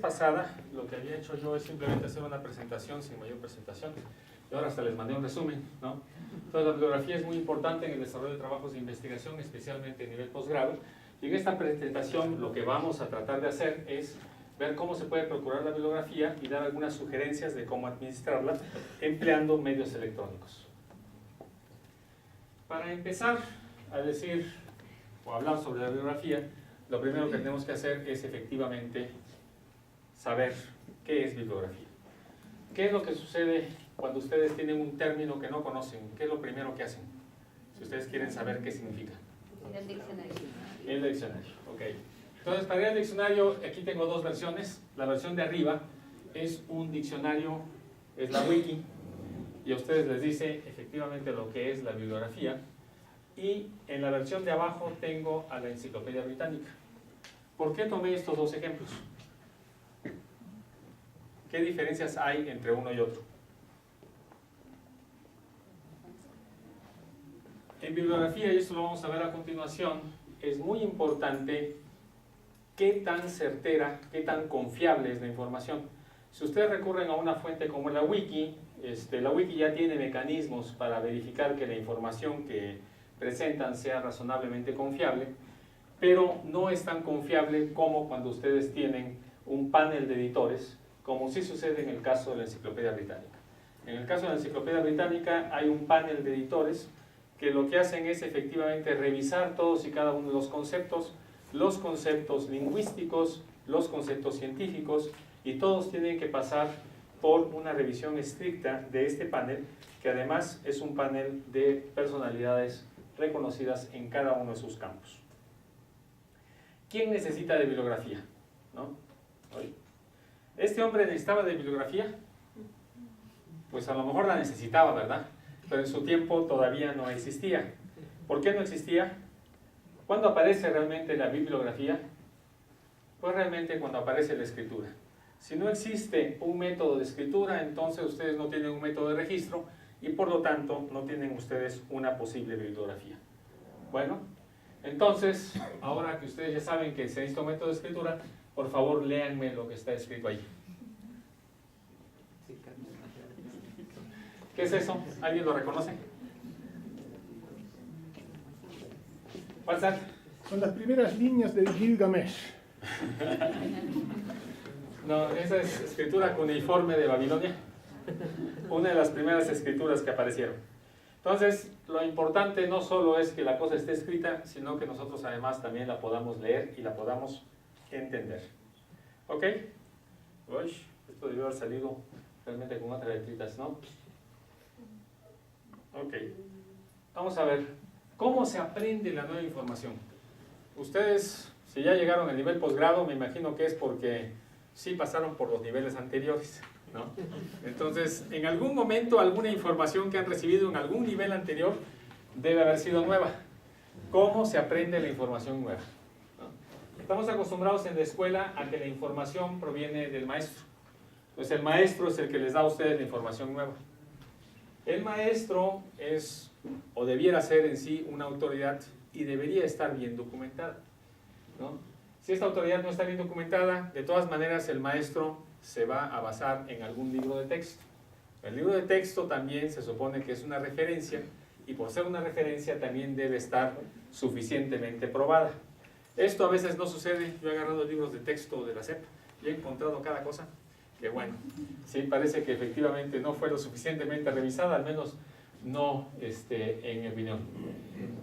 pasada lo que había hecho yo es simplemente hacer una presentación sin mayor presentación. Y ahora hasta les mandé un resumen, ¿no? Entonces la bibliografía es muy importante en el desarrollo de trabajos de investigación, especialmente a nivel posgrado. Y en esta presentación lo que vamos a tratar de hacer es ver cómo se puede procurar la bibliografía y dar algunas sugerencias de cómo administrarla empleando medios electrónicos. Para empezar a decir o hablar sobre la bibliografía, lo primero que tenemos que hacer es efectivamente saber qué es bibliografía. ¿Qué es lo que sucede cuando ustedes tienen un término que no conocen? ¿Qué es lo primero que hacen? Si ustedes quieren saber qué significa. El diccionario. El diccionario, ok. Entonces, para ir al diccionario, aquí tengo dos versiones. La versión de arriba es un diccionario, es la wiki, y a ustedes les dice efectivamente lo que es la bibliografía. Y en la versión de abajo tengo a la Enciclopedia Británica. ¿Por qué tomé estos dos ejemplos? ¿Qué diferencias hay entre uno y otro? En bibliografía, y esto lo vamos a ver a continuación, es muy importante qué tan certera, qué tan confiable es la información. Si ustedes recurren a una fuente como la wiki ya tiene mecanismos para verificar que la información que presentan sea razonablemente confiable, pero no es tan confiable como cuando ustedes tienen un panel de editores, como sí sucede en el caso de la Enciclopedia Británica. En el caso de la Enciclopedia Británica hay un panel de editores que lo que hacen es efectivamente revisar todos y cada uno de los conceptos lingüísticos, los conceptos científicos, y todos tienen que pasar por una revisión estricta de este panel, que además es un panel de personalidades reconocidas en cada uno de sus campos. ¿Quién necesita de bibliografía? ¿No? ¿Este hombre necesitaba de bibliografía? Pues a lo mejor la necesitaba, ¿verdad? Pero en su tiempo todavía no existía. ¿Por qué no existía? ¿Cuándo aparece realmente la bibliografía? Pues realmente cuando aparece la escritura. Si no existe un método de escritura, entonces ustedes no tienen un método de registro y por lo tanto no tienen ustedes una posible bibliografía. Bueno, entonces, ahora que ustedes ya saben que se necesita un método de escritura, por favor léanme lo que está escrito ahí. ¿Qué es eso? ¿Alguien lo reconoce? WhatsApp. Son las primeras líneas de Gilgamesh. No, esa es escritura cuneiforme de Babilonia. Una de las primeras escrituras que aparecieron. Entonces, lo importante no solo es que la cosa esté escrita, sino que nosotros además también la podamos leer y la podamos entender. ¿Ok? Uy, esto debió haber salido realmente con otras letritas, ¿no? Ok. Vamos a ver. ¿Cómo se aprende la nueva información? Ustedes, si ya llegaron al nivel posgrado, me imagino que es porque sí pasaron por los niveles anteriores, ¿no? Entonces, en algún momento, alguna información que han recibido en algún nivel anterior debe haber sido nueva. ¿Cómo se aprende la información nueva? ¿No? Estamos acostumbrados en la escuela a que la información proviene del maestro. Entonces, el maestro es el que les da a ustedes la información nueva. El maestro es, o debiera ser en sí, una autoridad y debería estar bien documentada, ¿no? Si esta autoridad no está bien documentada, de todas maneras el maestro se va a basar en algún libro de texto. El libro de texto también se supone que es una referencia, y por ser una referencia también debe estar suficientemente probada. Esto a veces no sucede. Yo he agarrado libros de texto de la SEP y he encontrado cada cosa que, bueno, sí parece que efectivamente no fue lo suficientemente revisada, al menos no en mi opinión.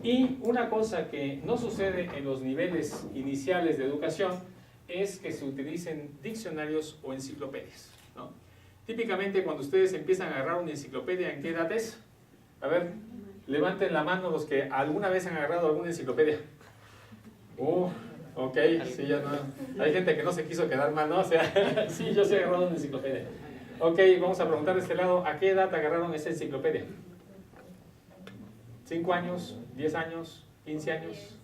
Y una cosa que no sucede en los niveles iniciales de educación es que se utilicen diccionarios o enciclopedias, ¿no? Típicamente cuando ustedes empiezan a agarrar una enciclopedia, ¿en qué edad es? A ver, levanten la mano los que alguna vez han agarrado alguna enciclopedia. Ok, sí, ya no. Hay gente que no se quiso quedar mal, ¿no? O sea, sí, yo sí he agarrado una enciclopedia. Ok, vamos a preguntar de este lado, ¿a qué edad agarraron esa enciclopedia? ¿5 años? ¿10 años? ¿15 años?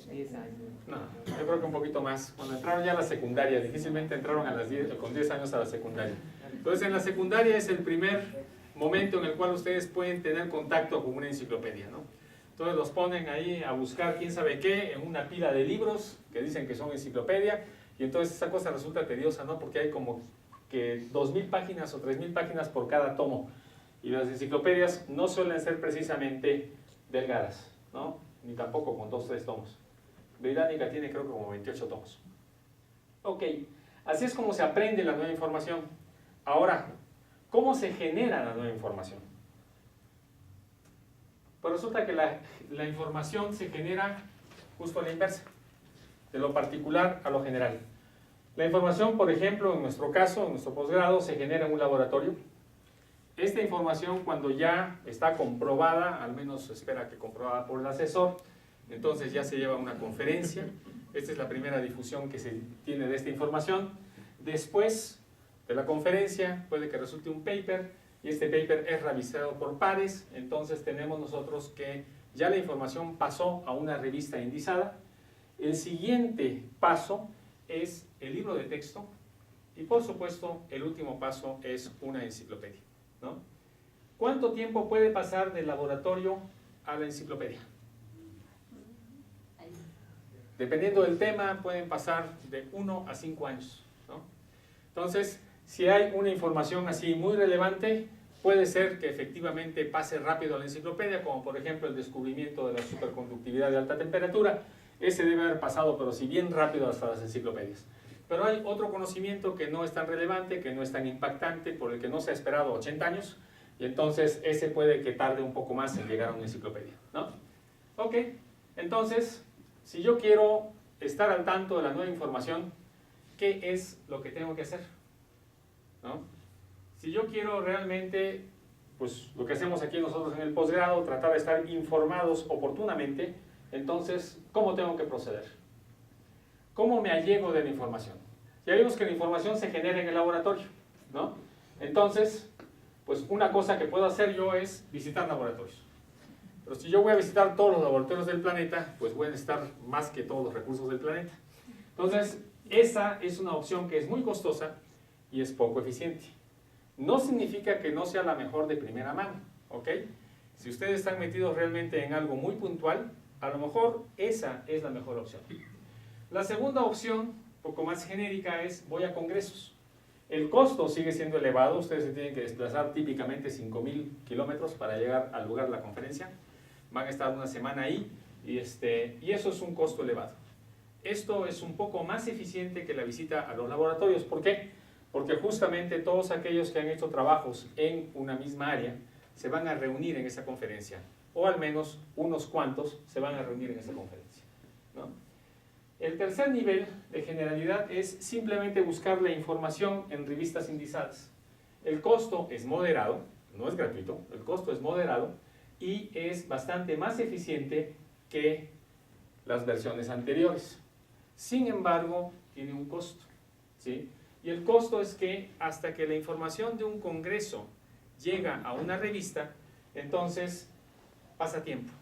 10 años. No, yo creo que un poquito más. Cuando entraron ya a la secundaria, difícilmente entraron a con 10 años a la secundaria. Entonces, en la secundaria es el primer momento en el cual ustedes pueden tener contacto con una enciclopedia, ¿no? Entonces los ponen ahí a buscar quién sabe qué en una pila de libros que dicen que son enciclopedia, y entonces esa cosa resulta tediosa, ¿no? Porque hay como que 2000 páginas o 3000 páginas por cada tomo, y las enciclopedias no suelen ser precisamente delgadas, ¿no? Ni tampoco con 2 o 3 tomos. Británica tiene creo que como 28 tomos. Ok, así es como se aprende la nueva información. Ahora, ¿cómo se genera la nueva información? Pues resulta que la información se genera justo a la inversa, de lo particular a lo general. La información, por ejemplo, en nuestro caso, en nuestro posgrado, se genera en un laboratorio. Esta información, cuando ya está comprobada, al menos se espera que comprobada por el asesor, entonces ya se lleva a una conferencia. Esta es la primera difusión que se tiene de esta información. Después de la conferencia puede que resulte un paper, y este paper es revisado por pares. Entonces tenemos nosotros que ya la información pasó a una revista indizada. El siguiente paso es el libro de texto, y por supuesto el último paso es una enciclopedia, ¿no? ¿Cuánto tiempo puede pasar del laboratorio a la enciclopedia? Dependiendo del tema, pueden pasar de 1 a 5 años, ¿no? Entonces, si hay una información así muy relevante, puede ser que efectivamente pase rápido a la enciclopedia, como por ejemplo el descubrimiento de la superconductividad de alta temperatura. Ese debe haber pasado, pero sí bien rápido, hasta las enciclopedias. Pero hay otro conocimiento que no es tan relevante, que no es tan impactante, por el que no se ha esperado 80 años, y entonces ese puede que tarde un poco más en llegar a una enciclopedia, ¿no? Ok, entonces, si yo quiero estar al tanto de la nueva información, ¿qué es lo que tengo que hacer? ¿No? Si yo quiero realmente, pues lo que hacemos aquí nosotros en el posgrado, tratar de estar informados oportunamente, entonces, ¿cómo tengo que proceder? ¿Cómo me allego de la información? Ya vimos que la información se genera en el laboratorio, ¿no? Entonces, pues una cosa que puedo hacer yo es visitar laboratorios. Pero si yo voy a visitar todos los laboratorios del planeta, pues voy a necesitar más que todos los recursos del planeta. Entonces, esa es una opción que es muy costosa y es poco eficiente. No significa que no sea la mejor de primera mano, ¿ok? Si ustedes están metidos realmente en algo muy puntual, a lo mejor esa es la mejor opción. La segunda opción, un poco más genérica, es voy a congresos. El costo sigue siendo elevado, ustedes se tienen que desplazar típicamente 5000 kilómetros para llegar al lugar de la conferencia. Van a estar una semana ahí y eso es un costo elevado. Esto es un poco más eficiente que la visita a los laboratorios. ¿Por qué? Porque justamente todos aquellos que han hecho trabajos en una misma área se van a reunir en esa conferencia, o al menos unos cuantos se van a reunir en esa conferencia, ¿no? El tercer nivel de generalidad es simplemente buscar la información en revistas indizadas. El costo es moderado, no es gratuito, el costo es moderado y es bastante más eficiente que las versiones anteriores. Sin embargo, tiene un costo, ¿sí? Y el costo es que hasta que la información de un congreso llega a una revista, entonces pasa tiempo.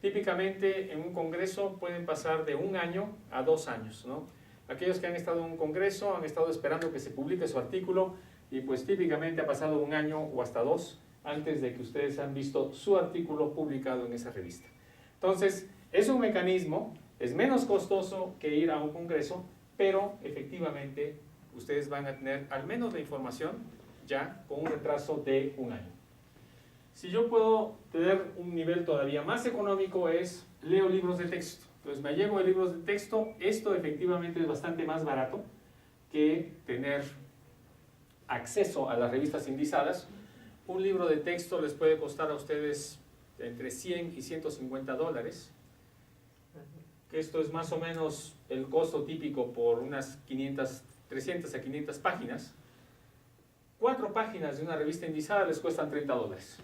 Típicamente en un congreso pueden pasar de 1 año a 2 años, ¿no? Aquellos que han estado en un congreso han estado esperando que se publique su artículo y pues típicamente ha pasado 1 año o hasta 2 antes de que ustedes han visto su artículo publicado en esa revista. Entonces, es un mecanismo, es menos costoso que ir a un congreso, pero efectivamente ustedes van a tener al menos la información ya con un retraso de 1 año. Si yo puedo tener un nivel todavía más económico es, leo libros de texto. Entonces me llevo de libros de texto, esto efectivamente es bastante más barato que tener acceso a las revistas indizadas. Un libro de texto les puede costar a ustedes entre 100 y 150 dólares. Esto es más o menos el costo típico por unas 300 a 500 páginas. 4 páginas de una revista indizada les cuestan 30 dólares.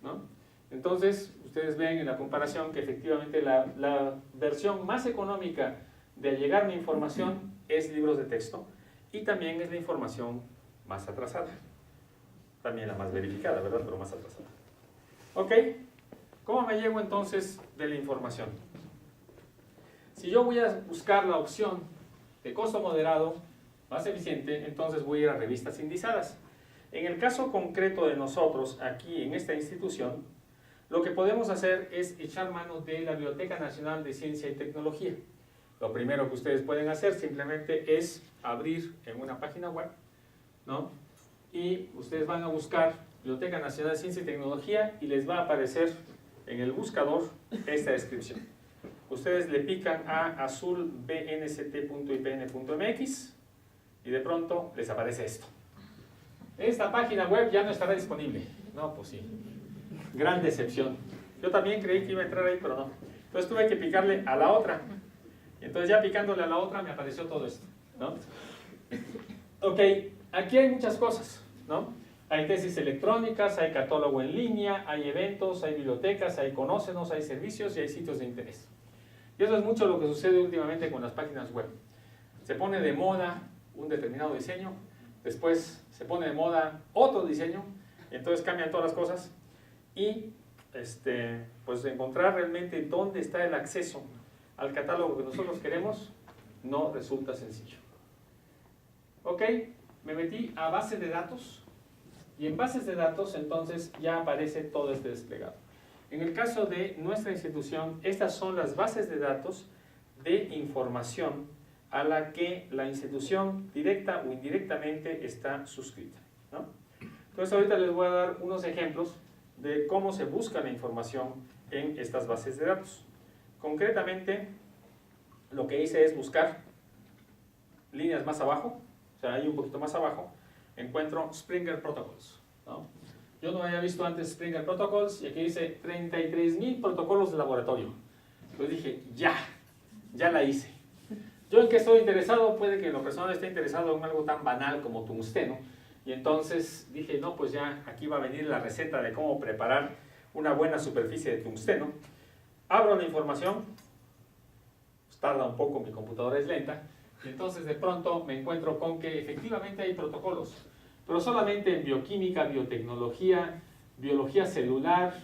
¿No? Entonces, ustedes ven en la comparación que efectivamente la versión más económica de allegar mi información es libros de texto y también es la información más atrasada. También la más verificada, ¿verdad? Pero más atrasada. ¿Ok? ¿Cómo me llego entonces de la información? Si yo voy a buscar la opción de costo moderado, más eficiente, entonces voy a ir a revistas indizadas. En el caso concreto de nosotros, aquí en esta institución, lo que podemos hacer es echar mano de la Biblioteca Nacional de Ciencia y Tecnología. Lo primero que ustedes pueden hacer simplemente es abrir en una página web, ¿no? Y ustedes van a buscar Biblioteca Nacional de Ciencia y Tecnología y les va a aparecer en el buscador esta descripción. Ustedes le pican a azulbnct.ipn.mx y de pronto les aparece esto. Esta página web ya no estará disponible. No, pues sí. Gran decepción. Yo también creí que iba a entrar ahí, pero no. Entonces tuve que picarle a la otra. Y entonces ya picándole a la otra me apareció todo esto, ¿no? Ok, aquí hay muchas cosas, ¿no? Hay tesis electrónicas, hay catálogo en línea, hay eventos, hay bibliotecas, hay conócenos, hay servicios y hay sitios de interés. Y eso es mucho lo que sucede últimamente con las páginas web. Se pone de moda un determinado diseño, después se pone de moda otro diseño, entonces cambian todas las cosas y pues encontrar realmente dónde está el acceso al catálogo que nosotros queremos no resulta sencillo. Ok, me metí a base de datos y en bases de datos entonces ya aparece todo este desplegado. En el caso de nuestra institución, estas son las bases de datos de información a la que la institución directa o indirectamente está suscrita, ¿no? Entonces ahorita les voy a dar unos ejemplos de cómo se busca la información en estas bases de datos. Concretamente, lo que hice es buscar líneas más abajo, o sea, ahí un poquito más abajo, encuentro Springer Protocols, ¿no? Yo no había visto antes Springer Protocols y aquí dice 33,000 protocolos de laboratorio. Entonces dije, ya la hice. Yo en qué estoy interesado, puede que lo personal esté interesado en algo tan banal como tungsteno. Y entonces dije, no, pues ya aquí va a venir la receta de cómo preparar una buena superficie de tungsteno. Abro la información, pues tarda un poco, mi computadora es lenta, y entonces de pronto me encuentro con que efectivamente hay protocolos, pero solamente en bioquímica, biotecnología, biología celular,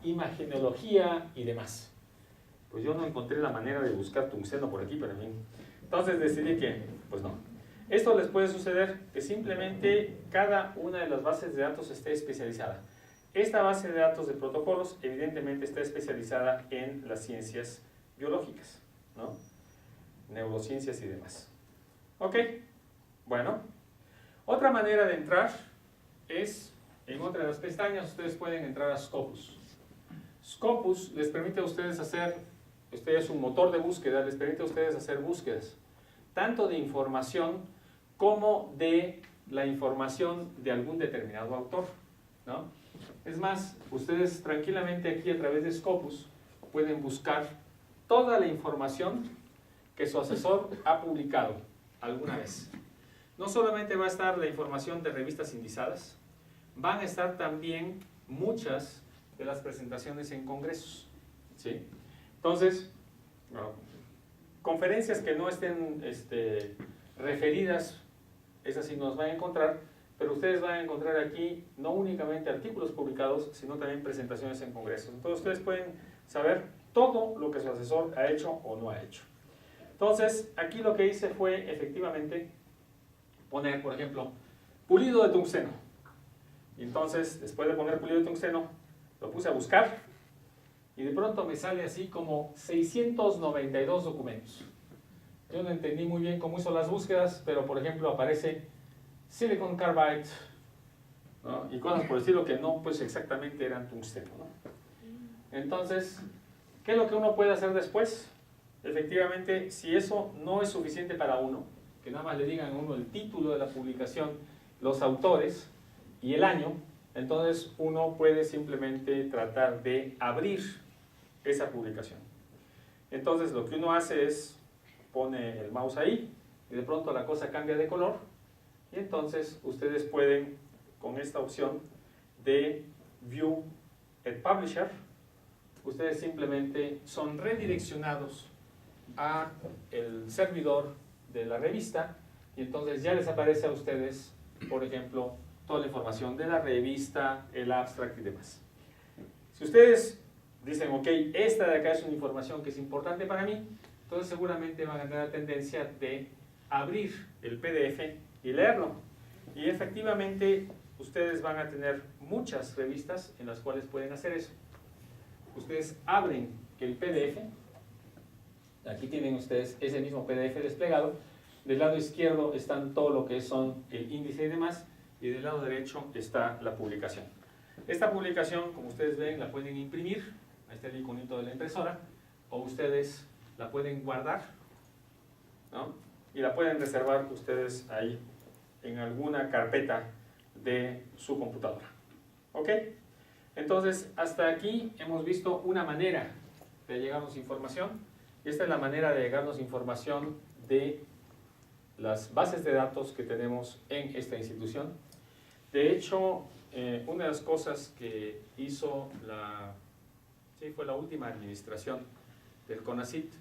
imagenología y demás. Pues yo no encontré la manera de buscar tungsteno por aquí, pero en fin. Entonces decidí que, pues no. Esto les puede suceder que simplemente cada una de las bases de datos esté especializada. Esta base de datos de protocolos evidentemente está especializada en las ciencias biológicas, ¿no? Neurociencias y demás. Ok, bueno. Otra manera de entrar es, en otra de las pestañas, ustedes pueden entrar a Scopus. Scopus les permite a ustedes hacer, este es un motor de búsqueda, les permite a ustedes hacer búsquedas, tanto de información como de la información de algún determinado autor, ¿no? Es más, ustedes tranquilamente aquí a través de Scopus pueden buscar toda la información que su asesor ha publicado alguna vez. No solamente va a estar la información de revistas indizadas, van a estar también muchas de las presentaciones en congresos, ¿sí? Entonces, bueno, conferencias que no estén referidas, esas sí nos van a encontrar, pero ustedes van a encontrar aquí no únicamente artículos publicados, sino también presentaciones en congresos. Entonces ustedes pueden saber todo lo que su asesor ha hecho o no ha hecho. Entonces, aquí lo que hice fue efectivamente poner, por ejemplo, pulido de tungsteno. Y entonces, después de poner pulido de tungsteno, lo puse a buscar y de pronto me sale así como 692 documentos. Yo no entendí muy bien cómo hizo las búsquedas, pero por ejemplo aparece Silicon Carbide, ¿no? Y cosas por el estilo que no pues exactamente eran tungsteno, ¿no? Entonces, ¿qué es lo que uno puede hacer después? Efectivamente, si eso no es suficiente para uno, que nada más le digan a uno el título de la publicación, los autores y el año, entonces uno puede simplemente tratar de abrir esa publicación. Entonces lo que uno hace es pone el mouse ahí y de pronto la cosa cambia de color y entonces ustedes pueden con esta opción de View el Publisher, ustedes simplemente son redireccionados a el servidor de la revista y entonces ya les aparece a ustedes, por ejemplo, toda la información de la revista, el abstract y demás. Si ustedes dicen, ok, esta de acá es una información que es importante para mí, entonces seguramente van a tener la tendencia de abrir el PDF y leerlo. Y efectivamente ustedes van a tener muchas revistas en las cuales pueden hacer eso. Ustedes abren el PDF Aquí tienen ustedes ese mismo PDF desplegado. Del lado izquierdo están todo lo que son el índice y demás, y del lado derecho está la publicación. Esta publicación, como ustedes ven, la pueden imprimir, ahí está el iconito de la impresora, o ustedes la pueden guardar, ¿no? Y la pueden reservar ustedes ahí en alguna carpeta de su computadora. ¿Ok? Entonces, hasta aquí hemos visto una manera de llegarnos información, y esta es la manera de llegarnos información de las bases de datos que tenemos en esta institución. De hecho, una de las cosas que hizo fue la última administración del CONACYT,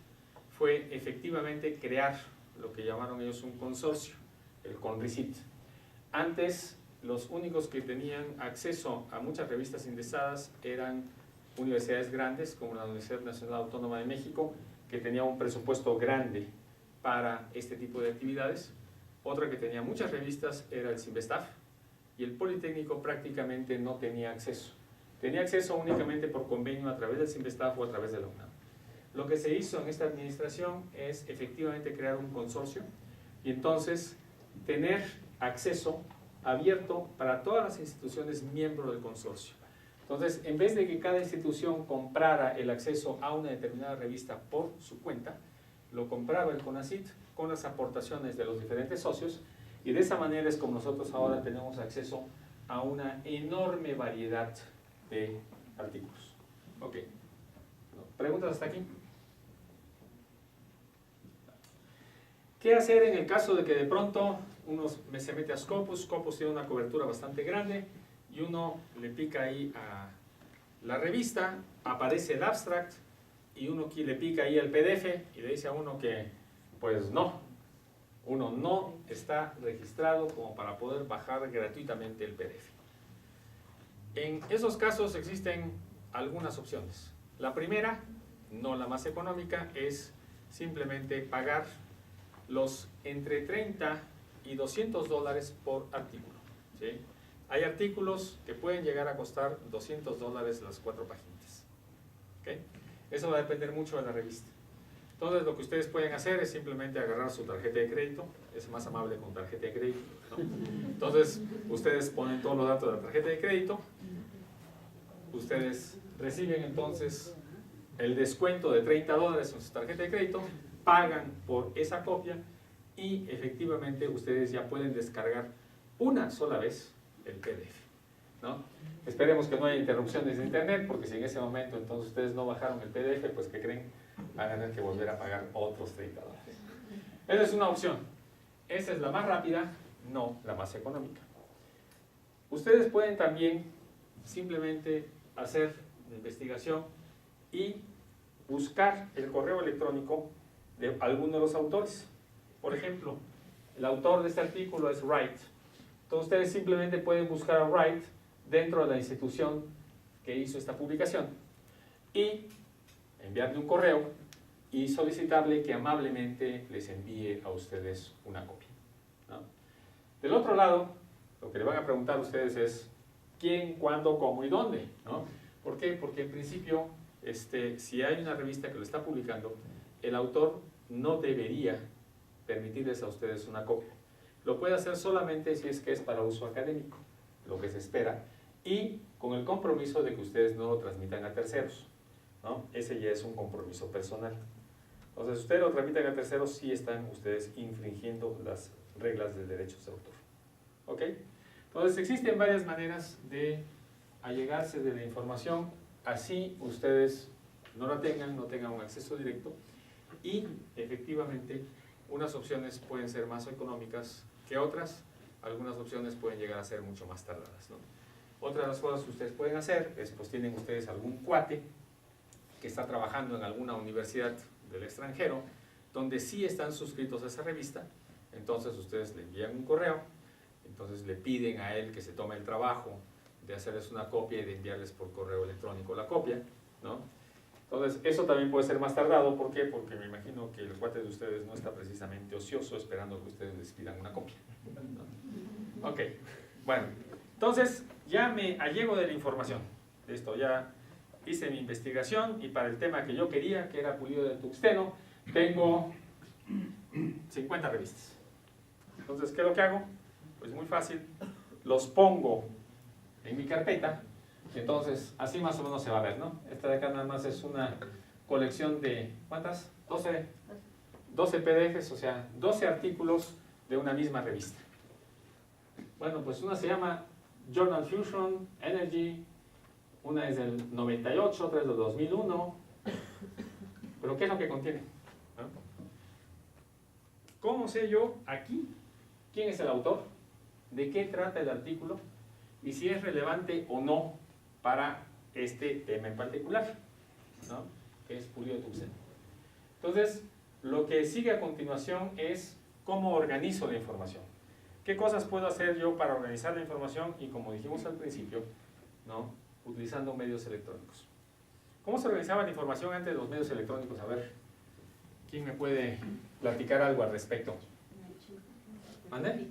fue efectivamente crear lo que llamaron ellos un consorcio, el CONRICYT. Antes, los únicos que tenían acceso a muchas revistas indexadas eran universidades grandes, como la Universidad Nacional Autónoma de México, que tenía un presupuesto grande para este tipo de actividades. Otra que tenía muchas revistas era el CINVESTAF, y el Politécnico prácticamente no tenía acceso. Tenía acceso únicamente por convenio a través del CINVESTAF o a través de la UNAM. Lo que se hizo en esta administración es efectivamente crear un consorcio y entonces tener acceso abierto para todas las instituciones miembros del consorcio. Entonces, en vez de que cada institución comprara el acceso a una determinada revista por su cuenta, lo compraba el CONACYT con las aportaciones de los diferentes socios, y de esa manera es como nosotros ahora tenemos acceso a una enorme variedad de artículos. Ok. ¿Preguntas hasta aquí? ¿Qué hacer en el caso de que de pronto uno se mete a Scopus? Scopus tiene una cobertura bastante grande y uno le pica ahí a la revista, aparece el abstract y uno aquí le pica ahí el PDF y le dice a uno que pues no, uno no está registrado como para poder bajar gratuitamente el PDF. En esos casos existen algunas opciones. La primera, no la más económica, es simplemente pagar los entre 30 y $200 por artículo, ¿sí? Hay artículos que pueden llegar a costar $200 las 4 páginas. ¿Okay? Eso va a depender mucho de la revista. Entonces lo que ustedes pueden hacer es simplemente agarrar su tarjeta de crédito, es más amable con tarjeta de crédito, ¿no? Entonces ustedes ponen todos los datos de la tarjeta de crédito, ustedes reciben entonces el descuento de $30 en su tarjeta de crédito, pagan por esa copia y efectivamente ustedes ya pueden descargar una sola vez el PDF, ¿no? Esperemos que no haya interrupciones de internet, porque si en ese momento entonces ustedes no bajaron el PDF, pues ¿qué creen? Van a tener que volver a pagar otros $30. Esa es una opción. Esa es la más rápida, no la más económica. Ustedes pueden también simplemente hacer la investigación y buscar el correo electrónico de alguno de los autores. Por ejemplo, el autor de este artículo es Wright. Entonces ustedes simplemente pueden buscar a Wright dentro de la institución que hizo esta publicación y enviarle un correo y solicitarle que amablemente les envíe a ustedes una copia, ¿no? Del otro lado, lo que le van a preguntar a ustedes es quién, cuándo, cómo y dónde, ¿no? ¿Por qué? Porque en principio, si hay una revista que lo está publicando, el autor no debería permitirles a ustedes una copia. Lo puede hacer solamente si es que es para uso académico, lo que se espera, y con el compromiso de que ustedes no lo transmitan a terceros, ¿no? Ese ya es un compromiso personal. Entonces, si ustedes lo transmiten a terceros, sí están ustedes infringiendo las reglas de derechos de autor. ¿Ok? Entonces, existen varias maneras de allegarse de la información, así ustedes no la tengan, no tengan un acceso directo, y efectivamente unas opciones pueden ser más económicas que otras, algunas opciones pueden llegar a ser mucho más tardadas, ¿no? Otra de las cosas que ustedes pueden hacer es, pues tienen ustedes algún cuate que está trabajando en alguna universidad del extranjero, donde sí están suscritos a esa revista, entonces ustedes le envían un correo, entonces le piden a él que se tome el trabajo de hacerles una copia y de enviarles por correo electrónico la copia, ¿no? Entonces, eso también puede ser más tardado. ¿Por qué? Porque me imagino que el cuate de ustedes no está precisamente ocioso esperando que ustedes les pidan una copia, ¿no? Ok, bueno, entonces ya me allego de la información. Listo, ya hice mi investigación y para el tema que yo quería, que era pulido de tungsteno, tengo 50 revistas. Entonces, ¿qué es lo que hago? Pues muy fácil, los pongo en mi carpeta, y entonces así más o menos se va a ver, ¿no? Esta de acá nada más es una colección de, ¿cuántas? 12 PDFs, o sea, 12 artículos de una misma revista. Bueno, pues una se llama Journal Fusion, Energy, una es del 98, otra es del 2001, pero ¿qué es lo que contiene? ¿No? ¿Cómo sé yo aquí quién es el autor, de qué trata el artículo y si es relevante o no para este tema en particular, ¿no? Que es Pulido Tuxen? Entonces, lo que sigue a continuación es cómo organizo la información. ¿Qué cosas puedo hacer yo para organizar la información? Y como dijimos al principio, ¿no? Utilizando medios electrónicos. ¿Cómo se organizaba la información antes de los medios electrónicos? A ver, ¿quién me puede platicar algo al respecto? ¿Mande?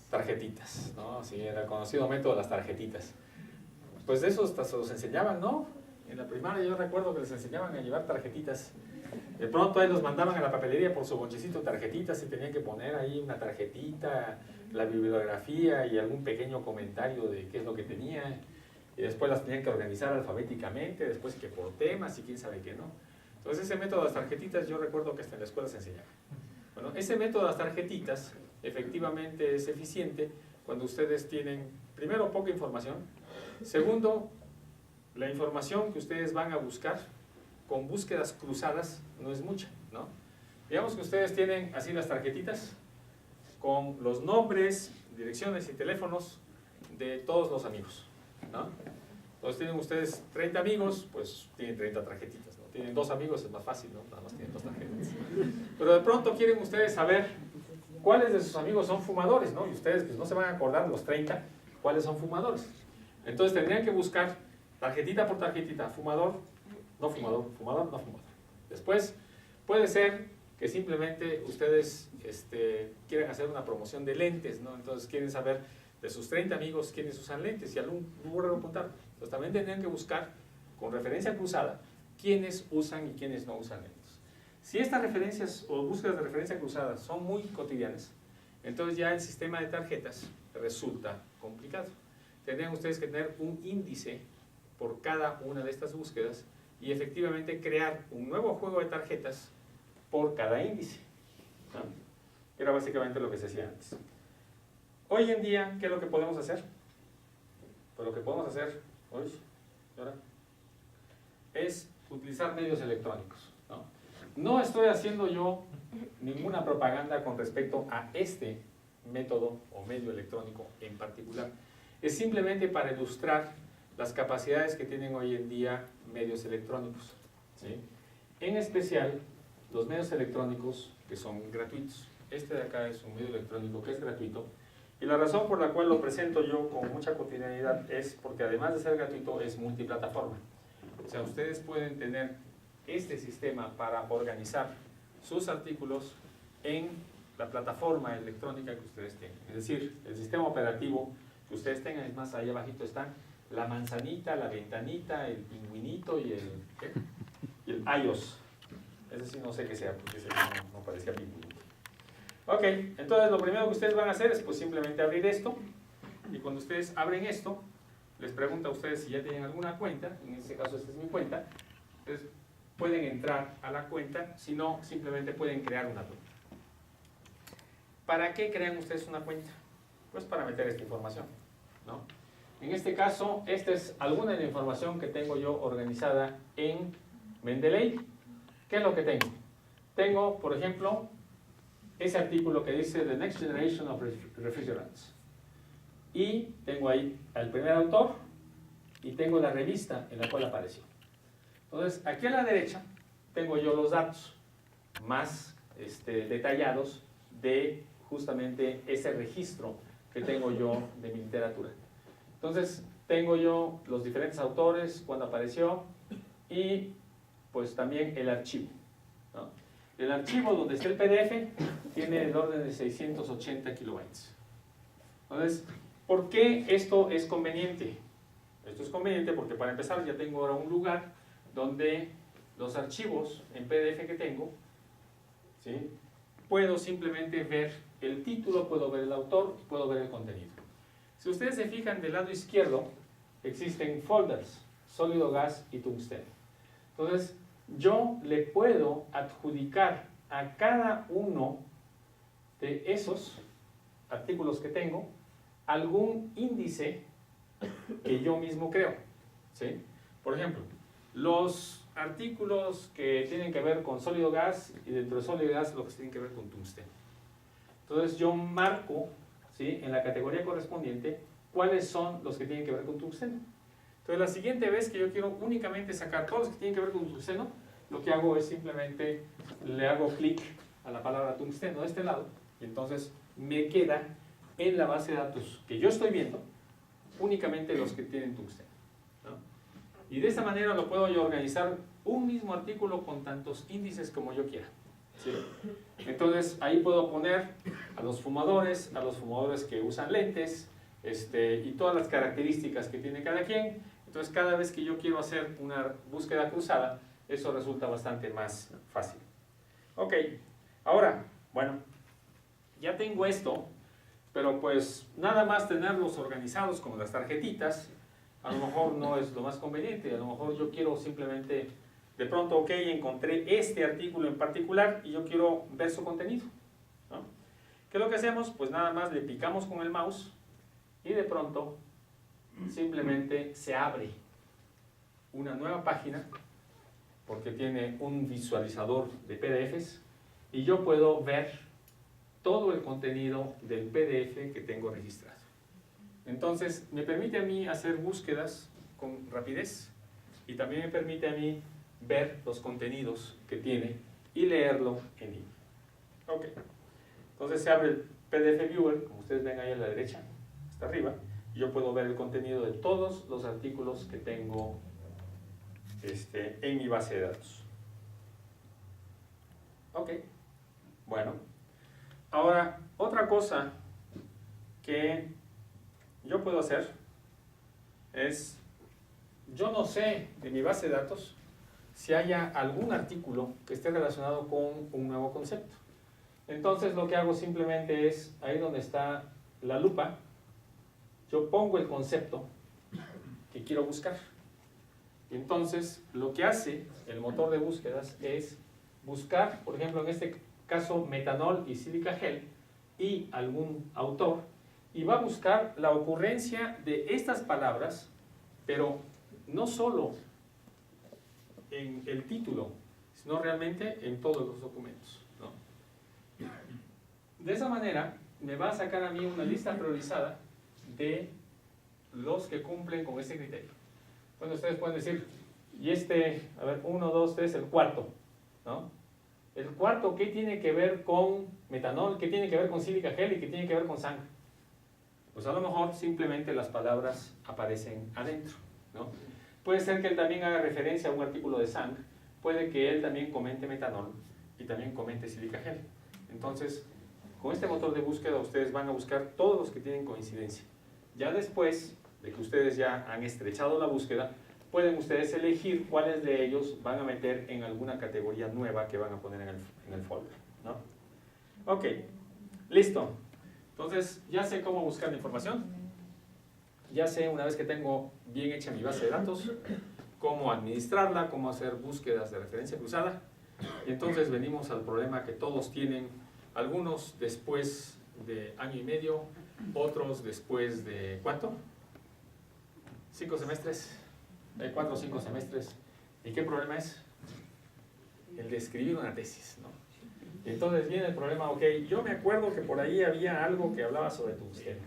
Tarjetitas, ¿no? Sí, era el conocido método de las tarjetitas. Pues de eso hasta se los enseñaban, ¿no? En la primaria yo recuerdo que les enseñaban a llevar tarjetitas. De pronto ahí los mandaban a la papelería por su bonchecito de tarjetitas y tenían que poner ahí una tarjetita, la bibliografía y algún pequeño comentario de qué es lo que tenía. Y después las tenían que organizar alfabéticamente, después que por temas y quién sabe qué, ¿no? Entonces ese método de las tarjetitas yo recuerdo que hasta en la escuela se enseñaba. Bueno, ese método de las tarjetitas efectivamente es eficiente cuando ustedes tienen, primero, poca información, segundo, la información que ustedes van a buscar con búsquedas cruzadas no es mucha, ¿no? Digamos que ustedes tienen así las tarjetitas con los nombres, direcciones y teléfonos de todos los amigos, ¿no? Entonces tienen ustedes 30 amigos, pues tienen 30 tarjetitas, ¿no? Tienen 2 amigos, es más fácil, ¿no? Nada más tienen 2 tarjetas. Pero de pronto quieren ustedes saber cuáles de sus amigos son fumadores, ¿no? Y ustedes pues no se van a acordar los 30 cuáles son fumadores. Entonces tendrían que buscar tarjetita por tarjetita, fumador, no fumador, fumador, no fumador. Después puede ser que simplemente ustedes quieren hacer una promoción de lentes, ¿no? Entonces quieren saber de sus 30 amigos quiénes usan lentes y algún número de apuntar. Entonces también tendrían que buscar con referencia cruzada quiénes usan y quiénes no usan lentes. Si estas referencias o búsquedas de referencia cruzada son muy cotidianas, entonces ya el sistema de tarjetas resulta complicado. Tendrían ustedes que tener un índice por cada una de estas búsquedas y efectivamente crear un nuevo juego de tarjetas por cada índice, ¿no? Era básicamente lo que se hacía antes. Hoy en día, ¿qué es lo que podemos hacer? Pues lo que podemos hacer hoy es utilizar medios electrónicos, ¿no? No estoy haciendo yo ninguna propaganda con respecto a este método o medio electrónico en particular. Es simplemente para ilustrar las capacidades que tienen hoy en día medios electrónicos, ¿sí? En especial los medios electrónicos que son gratuitos. Este de acá es un medio electrónico que es gratuito y la razón por la cual lo presento yo con mucha cotidianidad es porque además de ser gratuito es multiplataforma. O sea, ustedes pueden tener este sistema para organizar sus artículos en la plataforma electrónica que ustedes tengan. Es decir, el sistema operativo que ustedes tengan, es más, ahí abajito están la manzanita, la ventanita, el pingüinito y el iOS. Ese sí no sé qué sea, porque ese no parecía pingüinito. Ok, entonces lo primero que ustedes van a hacer es pues simplemente abrir esto, y cuando ustedes abren esto, les pregunta a ustedes si ya tienen alguna cuenta. En este caso esta es mi cuenta. Entonces pueden entrar a la cuenta, si no, simplemente pueden crear una cuenta. ¿Para qué crean ustedes una cuenta? Pues para meter esta información, ¿no? En este caso, esta es alguna de la información que tengo yo organizada en Mendeley. ¿Qué es lo que tengo? Tengo, por ejemplo, ese artículo que dice The Next Generation of Refrigerants. Y tengo ahí al primer autor y tengo la revista en la cual apareció. Entonces, aquí a la derecha tengo yo los datos más detallados de justamente ese registro que tengo yo de mi literatura. Entonces, tengo yo los diferentes autores, cuándo apareció y pues también el archivo, ¿no? El archivo donde está el PDF tiene el orden de 680 kilobytes. Entonces, ¿por qué esto es conveniente? Esto es conveniente porque para empezar ya tengo ahora un lugar donde los archivos en PDF que tengo, ¿sí? Puedo simplemente ver el título, puedo ver el autor, puedo ver el contenido. Si ustedes se fijan del lado izquierdo, existen folders, sólido gas y tungsteno. Entonces, yo le puedo adjudicar a cada uno de esos artículos que tengo algún índice que yo mismo creo, ¿sí? Por ejemplo, los artículos que tienen que ver con sólido gas y dentro de sólido gas los que tienen que ver con tungsteno. Entonces yo marco, ¿sí?, en la categoría correspondiente cuáles son los que tienen que ver con tungsteno. Entonces la siguiente vez que yo quiero únicamente sacar todos los que tienen que ver con tungsteno, lo que hago es simplemente le hago clic a la palabra tungsteno de este lado y entonces me queda en la base de datos que yo estoy viendo únicamente los que tienen tungsteno, ¿no? Y de esta manera lo puedo yo organizar un mismo artículo con tantos índices como yo quiera, ¿sí? Entonces ahí puedo poner a los fumadores que usan lentes, y todas las características que tiene cada quien. Entonces cada vez que yo quiero hacer una búsqueda cruzada, eso resulta bastante más fácil. Ok, ahora, bueno, ya tengo esto, pero pues nada más tenerlos organizados como las tarjetitas, a lo mejor no es lo más conveniente. A lo mejor yo quiero simplemente, de pronto, ok, encontré este artículo en particular y yo quiero ver su contenido, ¿no? ¿Qué es lo que hacemos? Pues nada más le picamos con el mouse y de pronto simplemente se abre una nueva página porque tiene un visualizador de PDFs y yo puedo ver todo el contenido del PDF que tengo registrado. Entonces me permite a mí hacer búsquedas con rapidez y también me permite a mí ver los contenidos que tiene y leerlo en línea. Ok, entonces se abre el PDF Viewer, como ustedes ven ahí a la derecha, hasta arriba, y yo puedo ver el contenido de todos los artículos que tengo en mi base de datos. Ok, bueno, ahora otra cosa que yo puedo hacer es, yo no sé de mi base de datos si haya algún artículo que esté relacionado con un nuevo concepto. Entonces lo que hago simplemente es, ahí donde está la lupa, yo pongo el concepto que quiero buscar. Entonces lo que hace el motor de búsquedas es buscar, por ejemplo en este caso metanol y sílica gel y algún autor, y va a buscar la ocurrencia de estas palabras, pero no solo en el título, sino realmente en todos los documentos, ¿no? De esa manera me va a sacar a mí una lista priorizada de los que cumplen con este criterio. Bueno, ustedes pueden decir, y a ver, 1, 2, 3, el cuarto, ¿no? El cuarto, ¿qué tiene que ver con metanol? ¿Qué tiene que ver con sílica gel? ¿Y qué tiene que ver con sangre? Pues a lo mejor simplemente las palabras aparecen adentro, ¿no? Puede ser que él también haga referencia a un artículo de Sang, puede que él también comente metanol y también comente sílica gel. Entonces, con este motor de búsqueda ustedes van a buscar todos los que tienen coincidencia. Ya después de que ustedes ya han estrechado la búsqueda, pueden ustedes elegir cuáles de ellos van a meter en alguna categoría nueva que van a poner en el folder, ¿no? Ok, listo. Entonces, ya sé cómo buscar la información, ya sé, una vez que tengo bien hecha mi base de datos, cómo administrarla, cómo hacer búsquedas de referencia cruzada, y entonces venimos al problema que todos tienen, algunos después de año y medio, otros después de, ¿cuánto? 5 semestres, 4 o 5 semestres. ¿Y qué problema es? El de escribir una tesis, ¿no? Entonces viene el problema, ok, yo me acuerdo que por ahí había algo que hablaba sobre tungsteno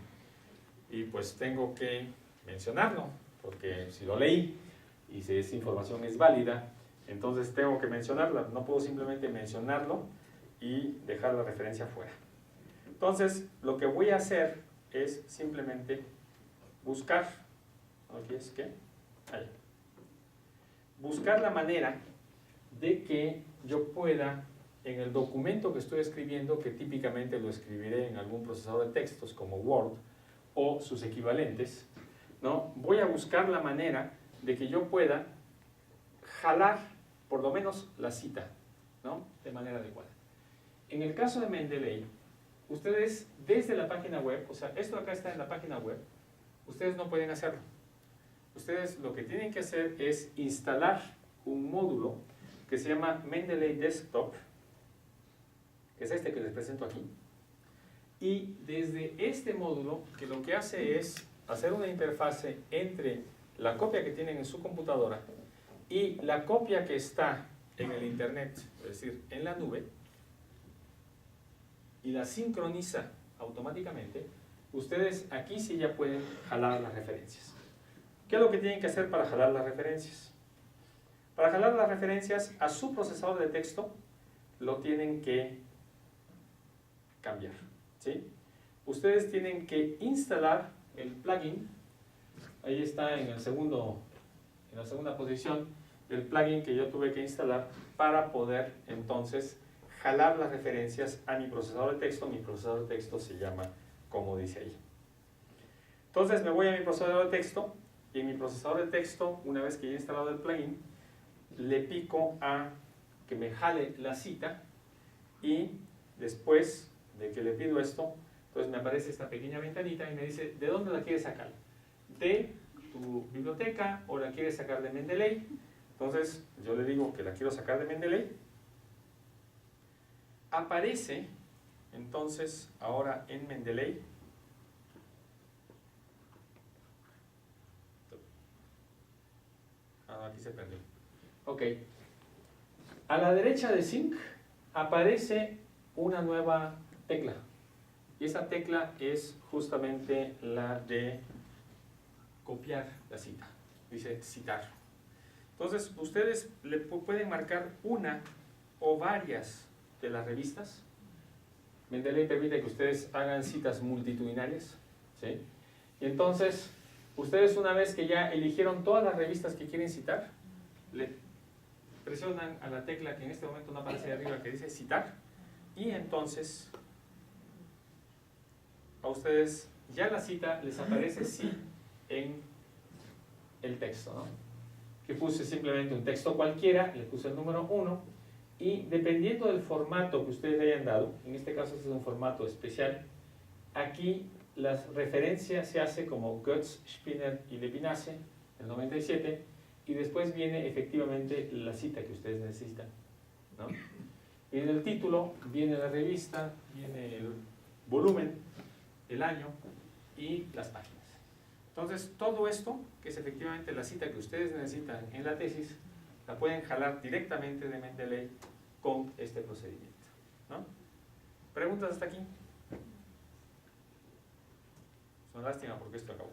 y pues tengo que mencionarlo, porque si lo leí y si esa información es válida, entonces tengo que mencionarla, no puedo simplemente mencionarlo y dejar la referencia fuera. Entonces lo que voy a hacer es simplemente buscar, aquí es que, ahí, buscar la manera de que yo pueda, en el documento que estoy escribiendo, que típicamente lo escribiré en algún procesador de textos como Word o sus equivalentes, ¿no? Voy a buscar la manera de que yo pueda jalar por lo menos la cita, ¿no? De manera adecuada. En el caso de Mendeley, ustedes desde la página web, o sea, esto acá está en la página web, ustedes no pueden hacerlo. Ustedes lo que tienen que hacer es instalar un módulo que se llama Mendeley Desktop, que es este que les presento aquí. Y desde este módulo, que lo que hace es hacer una interfase entre la copia que tienen en su computadora y la copia que está en el internet, es decir, en la nube, y la sincroniza automáticamente, ustedes aquí sí ya pueden jalar las referencias. ¿Qué es lo que tienen que hacer para jalar las referencias? Para jalar las referencias a su procesador de texto lo tienen que cambiar, ¿sí? Ustedes tienen que instalar el plugin, ahí está en la segunda posición, el plugin que yo tuve que instalar para poder entonces jalar las referencias a mi procesador de texto. Mi procesador de texto se llama como dice ahí. Entonces me voy a mi procesador de texto y en mi procesador de texto, una vez que ya he instalado el plugin, le pico a que me jale la cita y después de que le pido esto, entonces me aparece esta pequeña ventanita y me dice, ¿de dónde la quieres sacar? ¿De tu biblioteca o la quieres sacar de Mendeley? Entonces yo le digo que la quiero sacar de Mendeley. Aparece entonces ahora en Mendeley aquí se perdió. Ok. A la derecha de Sync aparece una nueva tecla. Y esa tecla es justamente la de copiar la cita. Dice citar. Entonces, ustedes le pueden marcar una o varias de las revistas. Mendeley permite que ustedes hagan citas multitudinarias, ¿sí? Y entonces, ustedes una vez que ya eligieron todas las revistas que quieren citar, le presionan a la tecla que en este momento no aparece de arriba, que dice citar, y entonces a ustedes ya la cita les aparece sí en el texto, ¿no? Que puse simplemente un texto cualquiera, le puse el número 1, y dependiendo del formato que ustedes le hayan dado, en este caso este es un formato especial, aquí las referencias se hace como Götz, Spinner y Levinas, el 97, y después viene efectivamente la cita que ustedes necesitan, ¿no? Y en el título viene la revista, viene el volumen, el año y las páginas. Entonces, todo esto, que es efectivamente la cita que ustedes necesitan en la tesis, la pueden jalar directamente de Mendeley con este procedimiento, ¿no? ¿Preguntas hasta aquí? Es una lástima porque esto acabó.